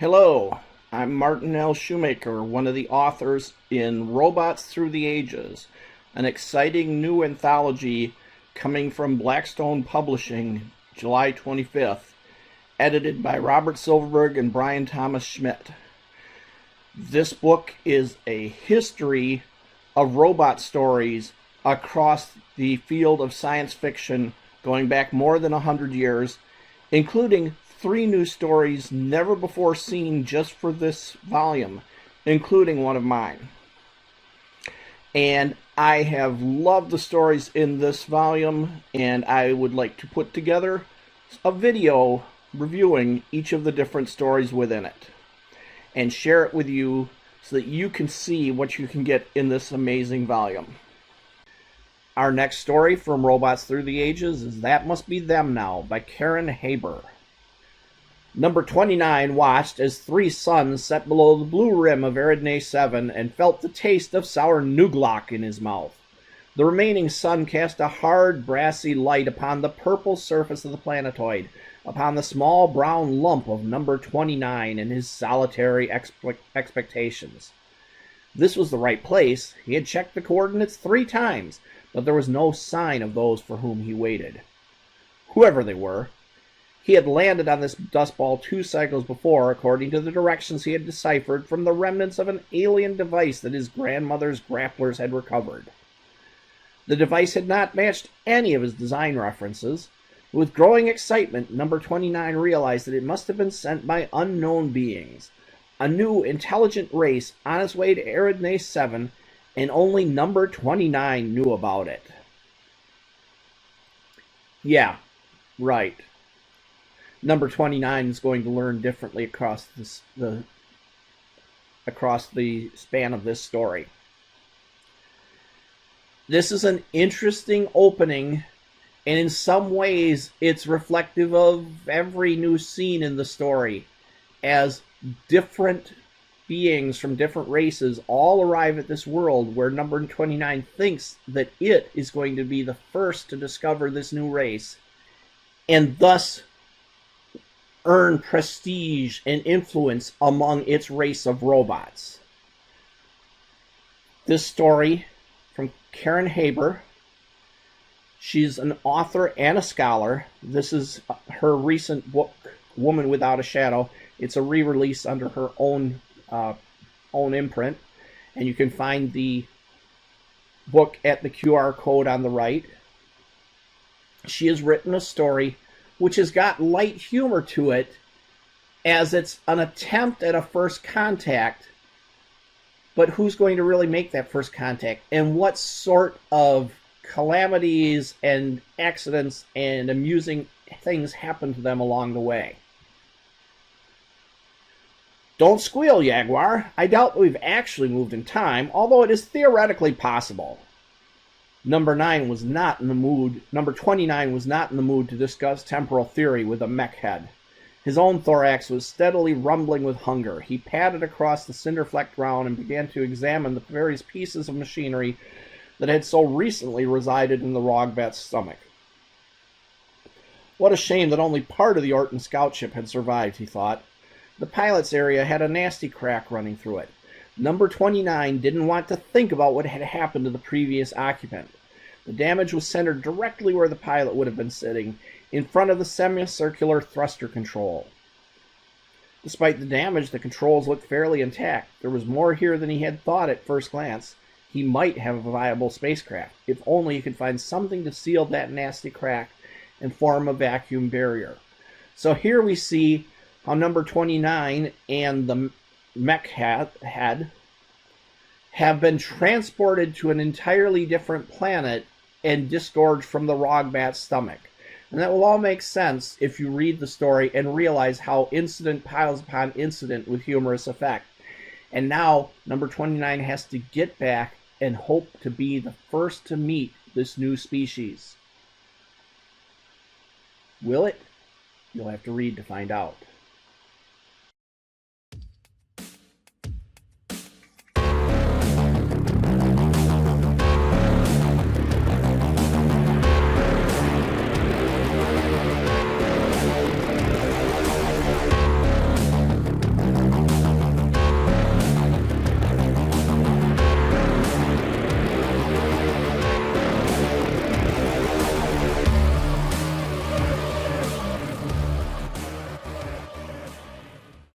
Hello, I'm Martin L. Shoemaker, one of the authors in Robots Through the Ages, an exciting new anthology coming from Blackstone Publishing, July 25th, edited by Robert Silverberg and Bryan Thomas Schmidt. This book is a history of robot stories across the field of science fiction going back more than 100 years, including 3 new stories never before seen just for this volume, including one of mine. And I have loved the stories in this volume, and I would like to put together a video reviewing each of the different stories within it and share it with you so that you can see what you can get in this amazing volume. Our next story from Robots Through the Ages is That Must Be Them Now by Haber. Number 29 watched as 3 suns set below the blue rim of Eridnae 7 and felt the taste of sour nuglak in his mouth. The remaining sun cast a hard, brassy light upon the purple surface of the planetoid, upon the small brown lump of number 29 and his solitary expectations. This was the right place. He had checked the coordinates 3 times, but there was no sign of those for whom he waited. Whoever they were, he had landed on this dustball 2 cycles before, according to the directions he had deciphered from the remnants of an alien device that his grandmother's grapplers had recovered. The device had not matched any of his design references. With growing excitement, number 29 realized that it must have been sent by unknown beings, a new intelligent race on its way to Eridnae 7, and only number 29 knew about it. Yeah, right. Number 29 is going to learn differently across the span of this story. This is an interesting opening, and in some ways it's reflective of every new scene in the story, as different beings from different races all arrive at this world where number 29 thinks that it is going to be the first to discover this new race, and thus earn prestige and influence among its race of robots. This story from Haber. She's an author and a scholar. This is her recent book, Woman Without a Shadow. It's a re-release under her own imprint, and you can find the book at the QR code on the right. She has written a story which has got light humor to it, as it's an attempt at a first contact, but who's going to really make that first contact, and what sort of calamities and accidents and amusing things happen to them along the way. Don't squeal, Jaguar. I doubt that we've actually moved in time, although it is theoretically possible. Number 29 was not in the mood to discuss temporal theory with a mech head. His own thorax was steadily rumbling with hunger. He padded across the cinder-flecked ground and began to examine the various pieces of machinery that had so recently resided in the Rogbat's stomach. What a shame that only part of the Orton scout ship had survived, he thought. The pilot's area had a nasty crack running through it. Number 29 didn't want to think about what had happened to the previous occupant. The damage was centered directly where the pilot would have been sitting, in front of the semicircular thruster control. Despite the damage, the controls looked fairly intact. There was more here than he had thought at first glance. He might have a viable spacecraft, if only he could find something to seal that nasty crack and form a vacuum barrier. So here we see how number 29 and the mech head have been transported to an entirely different planet and disgorged from the Rogbat's stomach. And that will all make sense if you read the story and realize how incident piles upon incident with humorous effect. And now number 29 has to get back and hope to be the first to meet this new species. Will it? You'll have to read to find out.